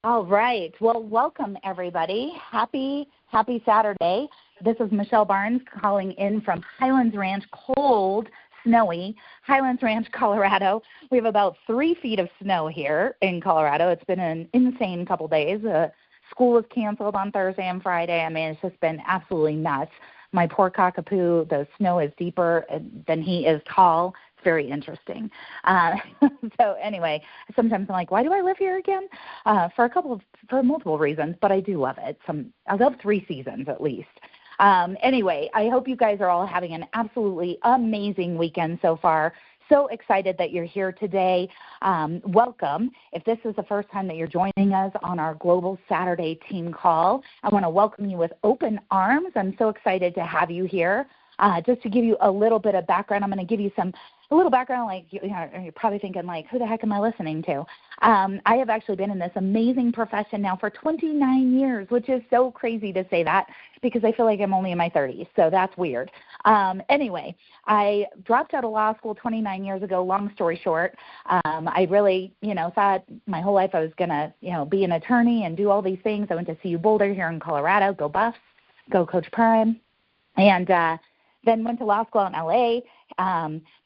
All right. Well, welcome everybody. Happy Saturday. This is Michelle Barnes calling in from Highlands Ranch, cold, snowy, Highlands Ranch, Colorado. We have about 3 feet of snow here in Colorado. It's been an insane couple days. School was canceled on Thursday and Friday. I mean, it's just been absolutely nuts. My poor cockapoo, the snow is deeper than he is tall. It's very interesting. So anyway, sometimes I'm like, why do I live here again? For multiple reasons, but I do love it. I love 3 seasons at least. Anyway, I hope you guys are all having an absolutely amazing weekend so far. So excited that you're here today. Welcome. If this is the first time that you're joining us on our Global Saturday team call, I want to welcome you with open arms. I'm so excited to have you here. Just to give you a little bit of background, I'm going to give you a little background, like you're probably thinking, like, who the heck am I listening to? I have actually been in this amazing profession now for 29 years, which is so crazy to say that because I feel like I'm only in my 30s, so that's weird. Anyway, I dropped out of law school 29 years ago, long story short. I really, thought my whole life I was going to, be an attorney and do all these things. I went to CU Boulder here in Colorado, go Buffs, go Coach Prime, and then went to law school in L.A.,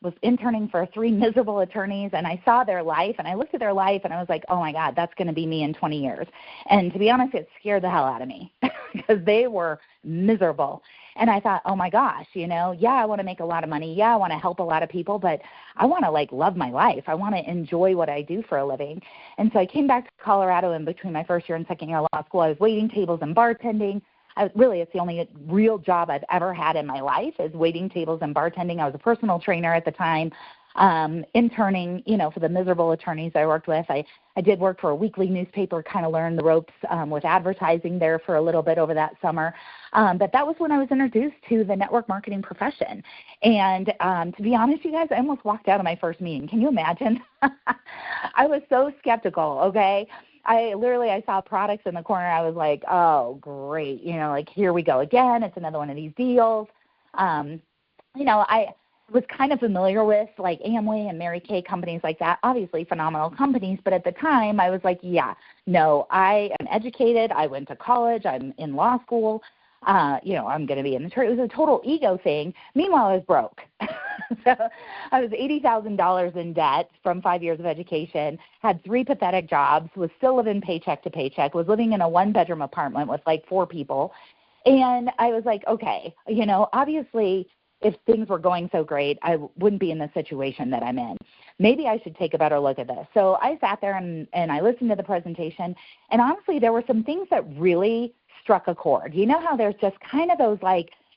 was interning for 3 miserable attorneys, and I saw their life, and I looked at their life, and I was like, oh, my God, that's going to be me in 20 years. And to be honest, it scared the hell out of me because they were miserable. And I thought, oh, my gosh, I want to make a lot of money. Yeah, I want to help a lot of people, but I want to, love my life. I want to enjoy what I do for a living. And so I came back to Colorado, and between my first year and second year of law school, I was waiting tables and bartending. It's the only real job I've ever had in my life is waiting tables and bartending. I was a personal trainer at the time, interning, for the miserable attorneys I worked with. I did work for a weekly newspaper, kind of learned the ropes with advertising there for a little bit over that summer. But that was when I was introduced to the network marketing profession. And to be honest, you guys, I almost walked out of my first meeting. Can you imagine? I was so skeptical, okay? I saw products in the corner. I was like, oh, great. Here we go again. It's another one of these deals. I was kind of familiar with Amway and Mary Kay, companies like that, obviously phenomenal companies. But at the time I was like, I am educated. I went to college. I'm in law school. I'm going to be an attorney. It was a total ego thing. Meanwhile, I was broke. So I was $80,000 in debt from 5 years of education, had 3 pathetic jobs, was still living paycheck to paycheck, was living in a 1-bedroom apartment with 4 people. And I was like, okay, obviously if things were going so great, I wouldn't be in the situation that I'm in. Maybe I should take a better look at this. So I sat there and I listened to the presentation. And honestly, there were some things that really struck a chord. You know how there's just kind of those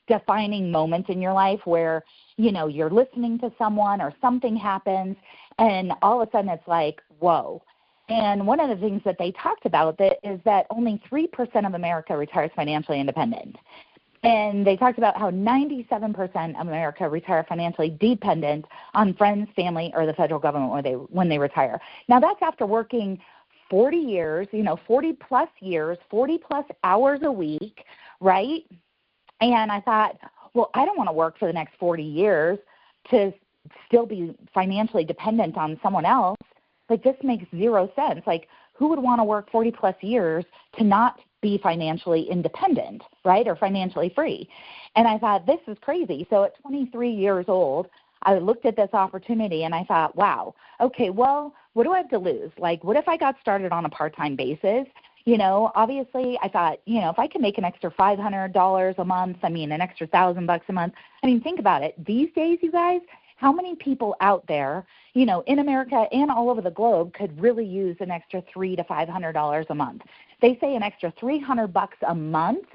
defining moments in your life where, you're listening to someone or something happens and all of a sudden it's like, whoa. And one of the things that they talked about is that only 3% of America retires financially independent. And they talked about how 97% of America retire financially dependent on friends, family, or the federal government when they retire. Now that's after working 40 years, 40-plus years, 40-plus hours a week, right? And I thought, well, I don't want to work for the next 40 years to still be financially dependent on someone else. This makes zero sense. Who would want to work 40-plus years to not be financially independent, right, or financially free? And I thought, this is crazy. So at 23 years old, I looked at this opportunity and I thought, wow, okay, well, what do I have to lose? What if I got started on a part-time basis? Obviously I thought, if I can make an extra $500 a month, an extra $1,000 a month. Think about it. These days, you guys, how many people out there, in America and all over the globe could really use an extra $300 to $500 a month? They say an extra $300 a month.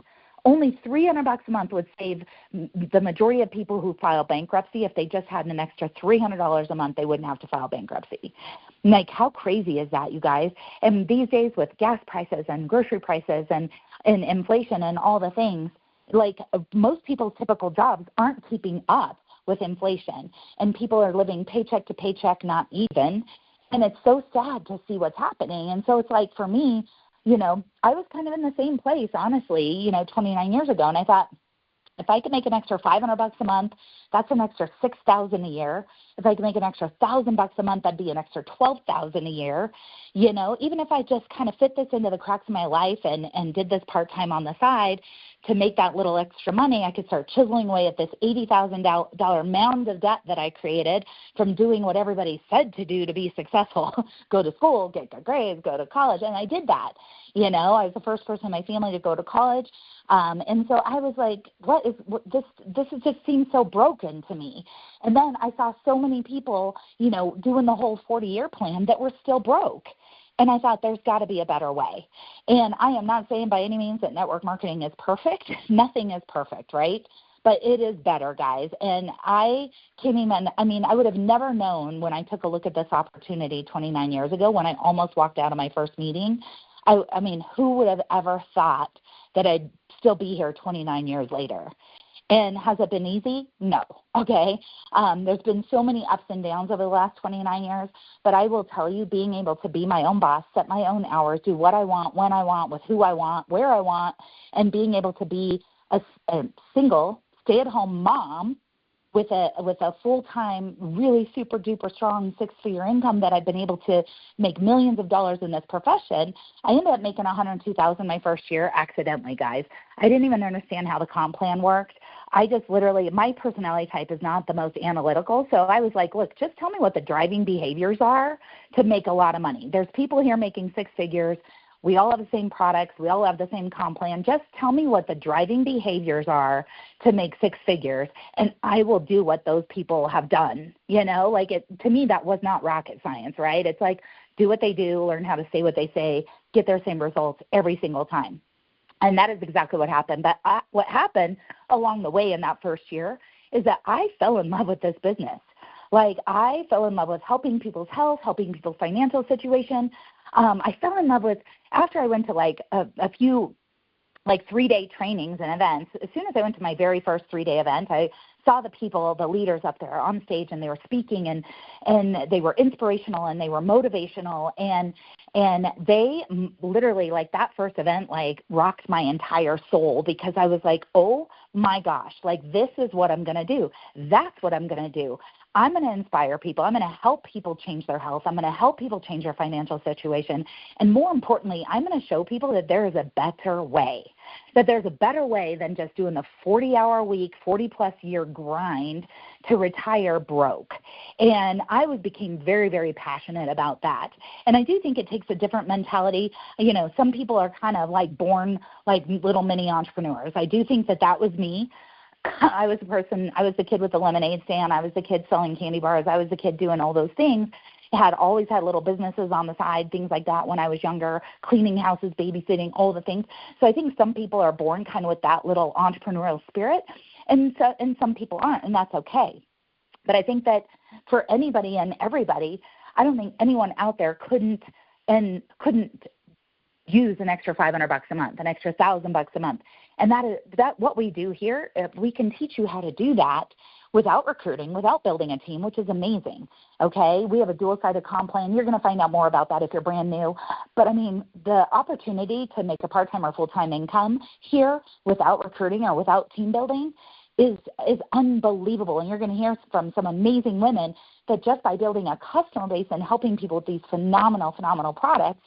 Only $300 a month would save the majority of people who file bankruptcy. If they just had an extra $300 a month, they wouldn't have to file bankruptcy. How crazy is that, you guys? And these days with gas prices and grocery prices and inflation and all the things, most people's typical jobs aren't keeping up with inflation. And people are living paycheck to paycheck, not even. And it's so sad to see what's happening. And so it's for me, I was kind of in the same place, honestly, 29 years ago. And I thought, If I can make an extra $500 a month, that's an extra $6,000 a year. If I can make an extra $1,000 a month, that'd be an extra $12,000 a year. You know, even if I just kind of fit this into the cracks of my life and did this part-time on the side to make that little extra money, I could start chiseling away at this $80,000 mound of debt that I created from doing what everybody said to do to be successful. Go to school, get good grades, go to college. And I did that. You know, I was the first person in my family to go to college. And so I was like, this just seems so broken to me. And then I saw so many people, you know, doing the whole 40-year plan that were still broke. And I thought there's got to be a better way. And I am not saying by any means that network marketing is perfect. Nothing is perfect, right? But it is better, guys. And I would have never known when I took a look at this opportunity 29 years ago when I almost walked out of my first meeting. I mean, who would have ever thought that I'd still be here 29 years later? And has it been easy? No. Okay. There's been so many ups and downs over the last 29 years, but I will tell you, being able to be my own boss, set my own hours, do what I want, when I want, with who I want, where I want, and being able to be a single, stay-at-home mom with a full-time, really super-duper strong six-figure income that I've been able to make millions of dollars in this profession, I ended up making $102,000 my first year accidentally, guys. I didn't even understand how the comp plan worked. I just literally, my personality type is not the most analytical, so I was like, look, just tell me what the driving behaviors are to make a lot of money. There's people here making six figures. We all have the same products. We all have the same comp plan. Just tell me what the driving behaviors are to make six figures, and I will do what those people have done. You know, like to me, that was not rocket science, right? It's like do what they do, learn how to say what they say, get their same results every single time. And that is exactly what happened. But what happened along the way in that first year is that I fell in love with this business. Like I fell in love with helping people's health, helping people's financial situation. I fell in love with, after I went to like a few like 3-day trainings and events, as soon as I went to my very first 3-day event, I saw the people, the leaders up there on stage, and they were speaking, and they were inspirational and they were motivational, and they literally, like that first event, like rocked my entire soul, because I was like, oh my gosh, like this is what I'm going to do. That's what I'm going to do. I'm going to inspire people. I'm going to help people change their health. I'm going to help people change their financial situation. And more importantly, I'm going to show people that there is a better way, that there's a better way than just doing the 40-hour week, 40-plus year grind to retire broke. And I became very, very passionate about that. And I do think it takes a different mentality. You know, some people are kind of like born like little mini entrepreneurs. I do think that was me. I was the kid with the lemonade stand. I was the kid selling candy bars. I was the kid doing all those things. Always had little businesses on the side, things like that when I was younger, cleaning houses, babysitting, all the things. So I think some people are born kind of with that little entrepreneurial spirit, and some people aren't, and that's okay. But I think that for anybody and everybody, I don't think anyone out there couldn't use an extra $500 a month, an extra $1,000 a month. And that what we do here, if we can teach you how to do that without recruiting, without building a team, which is amazing. Okay, we have a dual-sided comp plan. You're going to find out more about that if you're brand new. But I mean, the opportunity to make a part-time or full-time income here without recruiting or without team building is unbelievable. And you're going to hear from some amazing women that just by building a customer base and helping people with these phenomenal products,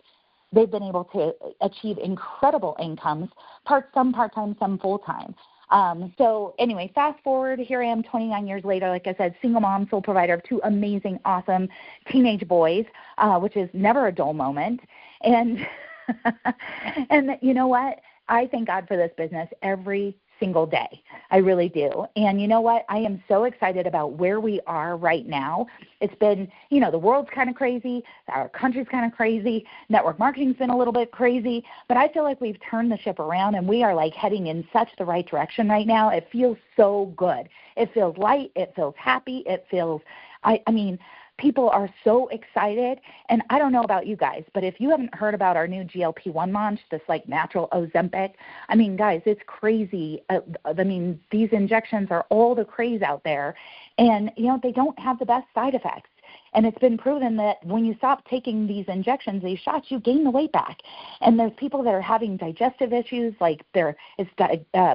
they've been able to achieve incredible incomes, some part-time, some full-time. So anyway, fast forward, here I am 29 years later, like I said, single mom, sole provider of 2 amazing, awesome teenage boys, which is never a dull moment. And and you know what? I thank God for this business every single day. I really do. And you know what? I am so excited about where we are right now. It's been, you know, the world's kind of crazy. Our country's kind of crazy. Network marketing's been a little bit crazy. But I feel like we've turned the ship around and we are like heading in such the right direction right now. It feels so good. It feels light. It feels happy. It feels, I mean, people are so excited, and I don't know about you guys, but if you haven't heard about our new GLP-1 launch, this like natural Ozempic, I mean, guys, it's crazy. I mean, these injections are all the craze out there, and, you know, they don't have the best side effects. And it's been proven that when you stop taking these injections, these shots, you gain the weight back. And there's people that are having digestive issues, like it's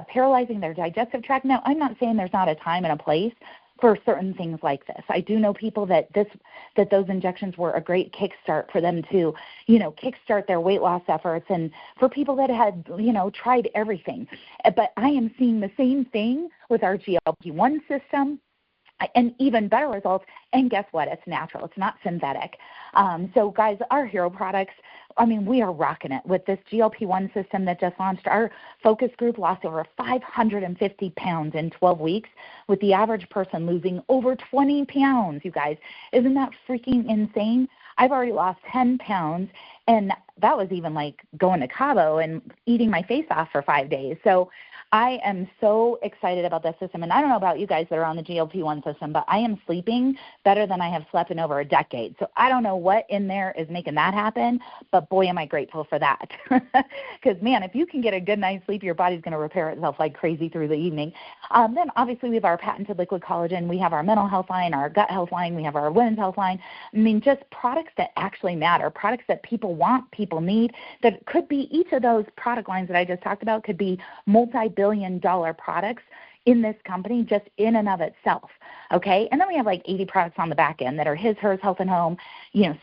paralyzing their digestive tract. Now, I'm not saying there's not a time and a place for certain things like this. I do know people that those injections were a great kickstart for them to, kickstart their weight loss efforts, and for people that had, tried everything. But I am seeing the same thing with our GLP-1 system, and even better results. And guess what? It's natural. It's not synthetic. So, guys, our hero products, we are rocking it with this GLP-1 system that just launched. Our focus group lost over 550 pounds in 12 weeks, with the average person losing over 20 pounds, you guys. Isn't that freaking insane? I've already lost 10 pounds, and that was even like going to Cabo and eating my face off for 5 days. So I am so excited about this system. And I don't know about you guys that are on the GLP-1 system, but I am sleeping better than I have slept in over a decade. So I don't know what in there is making that happen, but boy, am I grateful for that. Because, man, if you can get a good night's sleep, your body's going to repair itself like crazy through the evening. Then, obviously, we have our patented liquid collagen. We have our mental health line, our gut health line. We have our women's health line. Just products that actually matter, products that people want, people need, that could be each of those product lines that I just talked about could be multi-billion-dollar products in this company just in and of itself, okay? And then we have like 80 products on the back end that are his, hers, health and home,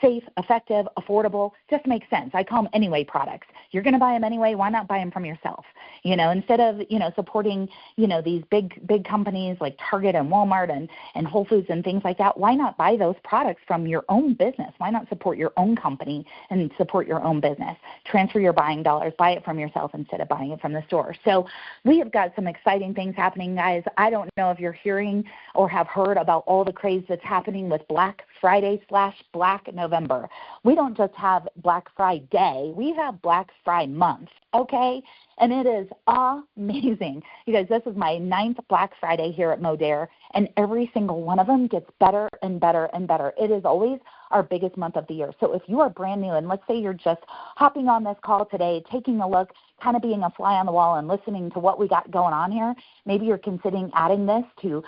safe, effective, affordable, just makes sense. I call them anyway products. You're going to buy them anyway. Why not buy them from yourself? Instead of, supporting, these big companies like Target and Walmart and Whole Foods and things like that, why not buy those products from your own business? Why not support your own company and support your own business? Transfer your buying dollars, buy it from yourself instead of buying it from the store. So we have got some exciting things happening, guys. I don't know if you're hearing or have heard about all the craze that's happening with Black Friday / Black November. We don't just have Black Friday, we have Black Friday month, okay? And it is amazing. You guys, this is my 9th Black Friday here at Modere, and every single one of them gets better and better and better. It is always our biggest month of the year. So if you are brand new, and let's say you're just hopping on this call today, taking a look, kind of being a fly on the wall and listening to what we got going on here, maybe you're considering adding this to,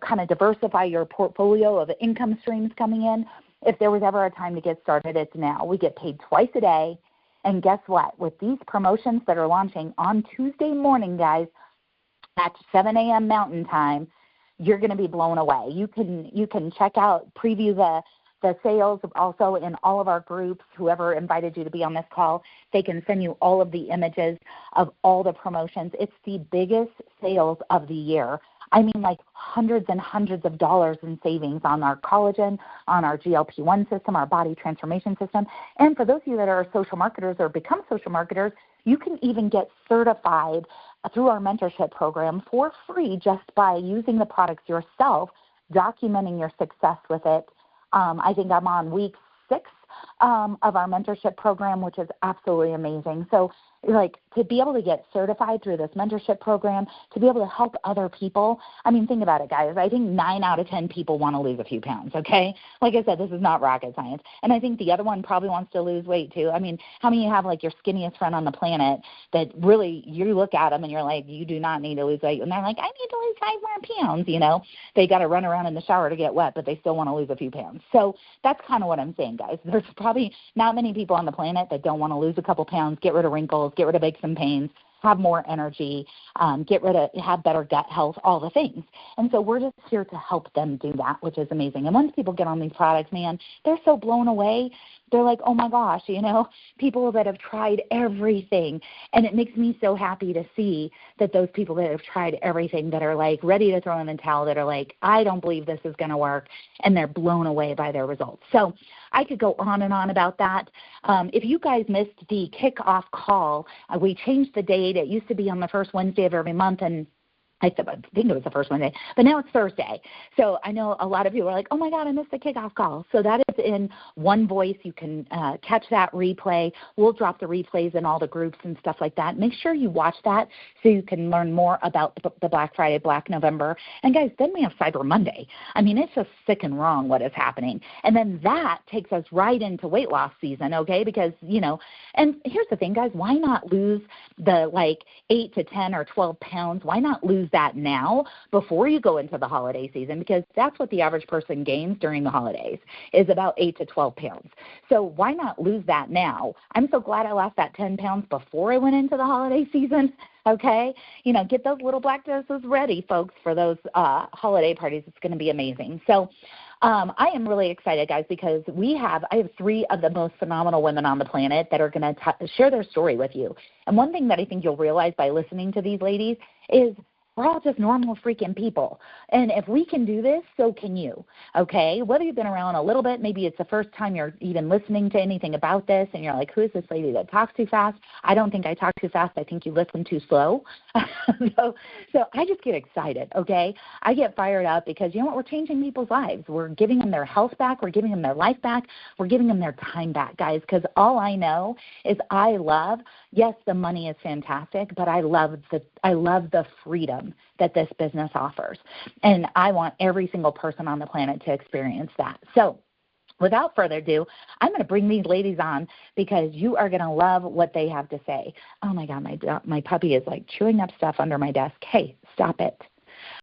kind of diversify your portfolio of income streams coming in. If there was ever a time to get started, it's now. We get paid twice a day. And guess what? With these promotions that are launching on Tuesday morning, guys, at 7 a.m. Mountain Time, you're going to be blown away. You can check out, preview the sales also in all of our groups. Whoever invited you to be on this call, they can send you all of the images of all the promotions. It's the biggest sales of the year. Like hundreds and hundreds of dollars in savings on our collagen, on our GLP-1 system, our body transformation system. And for those of you that are social marketers or become social marketers, you can even get certified through our mentorship program for free just by using the products yourself, documenting your success with it. I think I'm on week 6 of our mentorship program, which is absolutely amazing. So to be able to get certified through this mentorship program, to be able to help other people, think about it, guys. I think 9 out of 10 people want to lose a few pounds, okay? Like I said, this is not rocket science. And I think the other one probably wants to lose weight too. How many have your skinniest friend on the planet that really you look at them and you're like, you do not need to lose weight. And they're like, I need to lose 5 more pounds, They got to run around in the shower to get wet, but they still want to lose a few pounds. So that's kind of what I'm saying, guys. There's probably not many people on the planet that don't want to lose a couple pounds, get rid of wrinkles, get rid of aches and pains, have more energy, have better gut health, all the things. And so we're just here to help them do that, which is amazing. And once people get on these products, man, they're so blown away. They're like, oh my gosh, people that have tried everything. And it makes me so happy to see that those people that have tried everything, that are ready to throw in the towel, that are like, I don't believe this is going to work, and they're blown away by their results. So I could go on and on about that. If you guys missed the kickoff call, we changed the date. It used to be on the first Wednesday of every month, and I think it was the first Wednesday, but now it's Thursday. So I know a lot of you are like, oh, my God, I missed the kickoff call. So that is in one voice. You can catch that replay. We'll drop the replays in all the groups and stuff like that. Make sure you watch that so you can learn more about the Black Friday, Black November. And, guys, then we have Cyber Monday. It's just sick and wrong what is happening. And then that takes us right into weight loss season, okay, because, and here's the thing, guys, why not lose the 8 to 10 or 12 pounds? Why not lose that now before you go into the holiday season, because that's what the average person gains during the holidays, is about 8 to 12 pounds. So why not lose that now? I'm so glad I lost that 10 pounds before I went into the holiday season. Okay, get those little black dresses ready, folks, for those holiday parties. It's going to be amazing. So I am really excited, guys, because I have 3 of the most phenomenal women on the planet that are going to share their story with you. And one thing that I think you'll realize by listening to these ladies is we're all just normal freaking people. And if we can do this, so can you, okay? Whether you've been around a little bit, maybe it's the first time you're even listening to anything about this, and you're like, who is this lady that talks too fast? I don't think I talk too fast. I think you listen too slow. So I just get excited, okay? I get fired up because, you know what, we're changing people's lives. We're giving them their health back. We're giving them their life back. We're giving them their time back, guys, because all I know is I love, yes, the money is fantastic, but I love the freedom that this business offers. And I want every single person on the planet to experience that. So without further ado, I'm going to bring these ladies on because you are going to love what they have to say. Oh, my God, my puppy is like chewing up stuff under my desk. Hey, stop it.